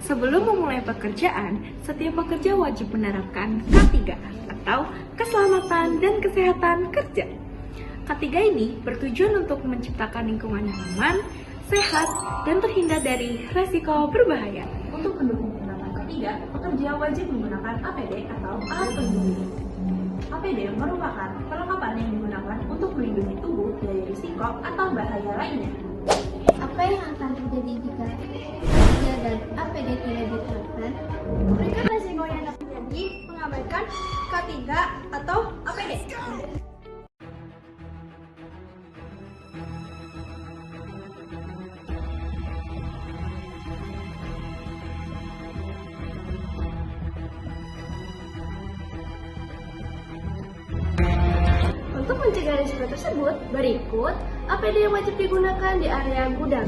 Sebelum memulai pekerjaan, setiap pekerja wajib menerapkan K3 atau Keselamatan dan Kesehatan Kerja. K3 ini bertujuan untuk menciptakan lingkungan yang aman, sehat, dan terhindar dari resiko berbahaya. Untuk mendukung penerapan K3, pekerja wajib menggunakan APD atau alat pelindung diri. APD merupakan perlengkapan yang digunakan untuk melindungi tubuh dari risiko atau bahaya lainnya. Apa yang akan terjadi jika K3 dan APD tidak diterapkan? Berikan resiko yang dapat terjadi mengabaikan K3 atau APD. Untuk mencegah risiko tersebut, berikut APD yang wajib digunakan di area gudang.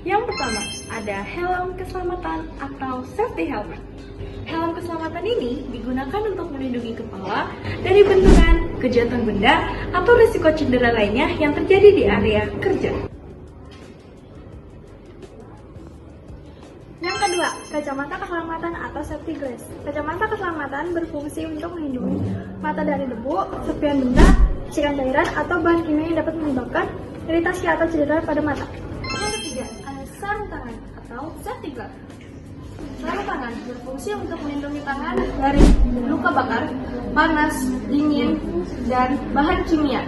Yang pertama, ada helm keselamatan atau safety helmet. Helm keselamatan ini digunakan untuk melindungi kepala dari benturan, kejatuhan benda, atau risiko cedera lainnya yang terjadi di area kerja. Yang kedua, kacamata keselamatan atau safety glass. Kacamata keselamatan berfungsi untuk melindungi mata dari debu, serpihan benda, cikan cairan, atau bahan kimia yang dapat menyebabkan iritasi atau cedera pada mata. Yang ketiga, ada sarung tangan atau safety glove. Sarung tangan berfungsi untuk melindungi tangan dari luka bakar, panas, dingin, dan bahan kimia.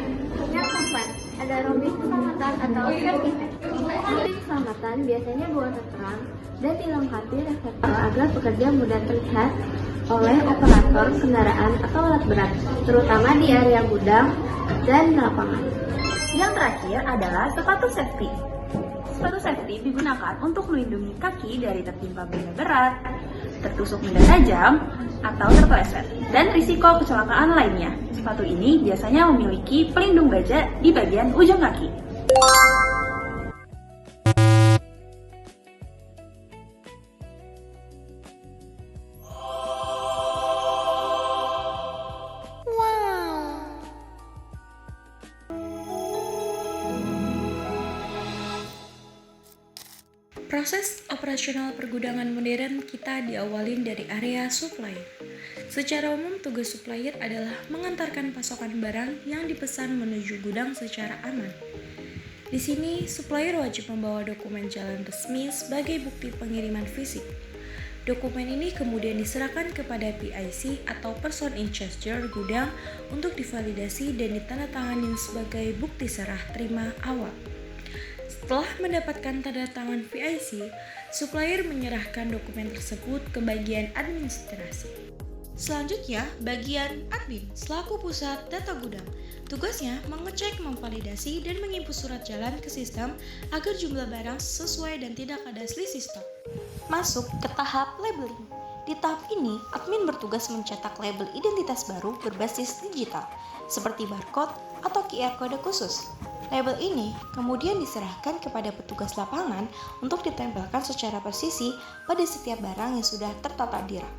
Yang keempat, ada robin keselamatan atau safety vest. Robin keselamatan biasanya buatan terang dan dilengkapi reflektor agar pekerja mudah terlihat oleh operator kendaraan atau alat berat, terutama di area gudang dan lapangan. Yang terakhir adalah sepatu safety. Sepatu safety digunakan untuk melindungi kaki dari tertimpa benda berat, tertusuk benda tajam, atau terpeleset, dan risiko kecelakaan lainnya. Sepatu ini biasanya memiliki pelindung baja di bagian ujung kaki. Proses operasional pergudangan modern kita diawalin dari area supplier. Secara umum, tugas supplier adalah mengantarkan pasokan barang yang dipesan menuju gudang secara aman. Di sini, supplier wajib membawa dokumen jalan resmi sebagai bukti pengiriman fisik. Dokumen ini kemudian diserahkan kepada PIC atau Person in Charge gudang untuk divalidasi dan ditandatangani sebagai bukti serah terima awal. Setelah mendapatkan tanda tangan PIC, supplier menyerahkan dokumen tersebut ke bagian administrasi. Selanjutnya, bagian admin selaku pusat data gudang. Tugasnya mengecek, memvalidasi, dan menginput surat jalan ke sistem agar jumlah barang sesuai dan tidak ada selisih stok. Masuk ke tahap labeling. Di tahap ini, admin bertugas mencetak label identitas baru berbasis digital, seperti barcode atau QR kode khusus. Label ini kemudian diserahkan kepada petugas lapangan untuk ditempelkan secara presisi pada setiap barang yang sudah tertata di rak.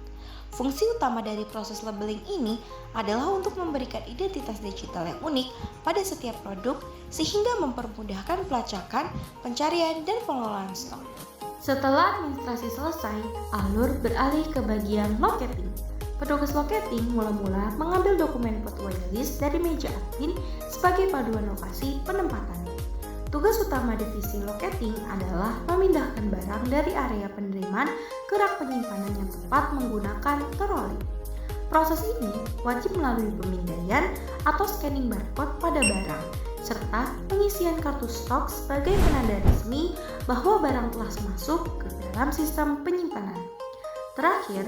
Fungsi utama dari proses labeling ini adalah untuk memberikan identitas digital yang unik pada setiap produk sehingga mempermudahkan pelacakan, pencarian, dan pengelolaan stok. Setelah administrasi selesai, alur beralih ke bagian locating. Petugas locating mula-mula mengambil dokumen portfolio list dari meja admin sebagai paduan lokasi penempatan. Tugas utama divisi locating adalah memindahkan barang dari area penerimaan ke rak penyimpanan yang tepat menggunakan troli. Proses ini wajib melalui pemindaian atau scanning barcode pada barang, serta pengisian kartu stok sebagai penanda resmi bahwa barang telah masuk ke dalam sistem penyimpanan. Terakhir,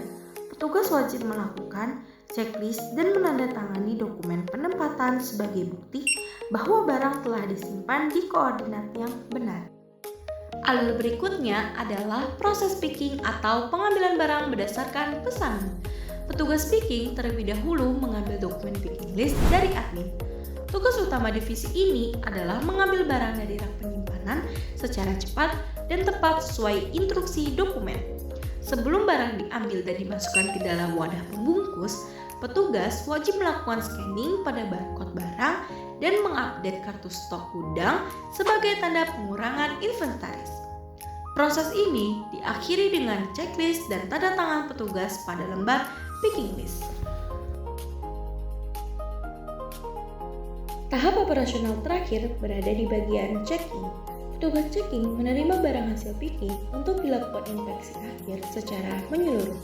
petugas wajib melakukan checklist dan menandatangani dokumen penempatan sebagai bukti bahwa barang telah disimpan di koordinat yang benar. Alur berikutnya adalah proses picking atau pengambilan barang berdasarkan pesanan. Petugas picking terlebih dahulu mengambil dokumen picking list dari admin. Tugas utama divisi ini adalah mengambil barang dari rak penyimpanan secara cepat dan tepat sesuai instruksi dokumen. Sebelum barang diambil dan dimasukkan ke dalam wadah pembungkus, petugas wajib melakukan scanning pada barcode barang dan mengupdate kartu stok gudang sebagai tanda pengurangan inventaris. Proses ini diakhiri dengan checklist dan tanda tangan petugas pada lembar picking list. Tahap operasional terakhir berada di bagian checking. Petugas checking menerima barang hasil picking untuk dilakukan inspeksi akhir secara menyeluruh.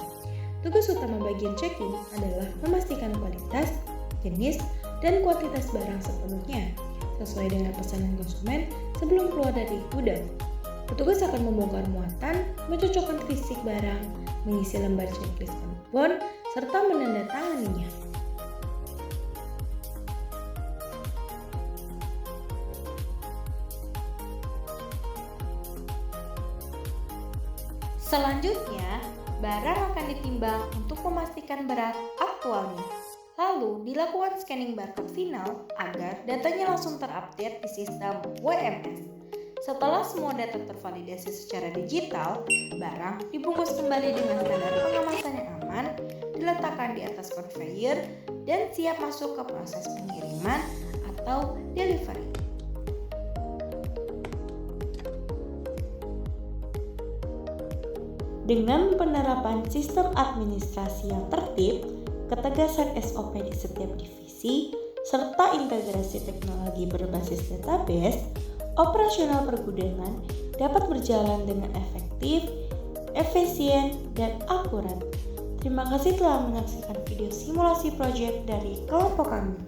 Tugas utama bagian checking adalah memastikan kualitas, jenis, dan kuantitas barang sepenuhnya sesuai dengan pesanan konsumen sebelum keluar dari gudang. Petugas akan membongkar muatan, mencocokkan fisik barang, mengisi lembar checklist penipuan, serta menandatanganinya. Selanjutnya, barang akan ditimbang untuk memastikan berat aktualnya. Lalu dilakukan scanning barcode final agar datanya langsung terupdate di sistem WMS. Setelah semua data tervalidasi secara digital, barang dibungkus kembali dengan standar pengemasan yang aman, diletakkan di atas conveyor, dan siap masuk ke proses pengiriman atau delivery. Dengan penerapan sistem administrasi yang tertib, ketegasan SOP di setiap divisi, serta integrasi teknologi berbasis database, operasional pergudangan dapat berjalan dengan efektif, efisien, dan akurat. Terima kasih telah menyaksikan video simulasi proyek dari kelompok kami.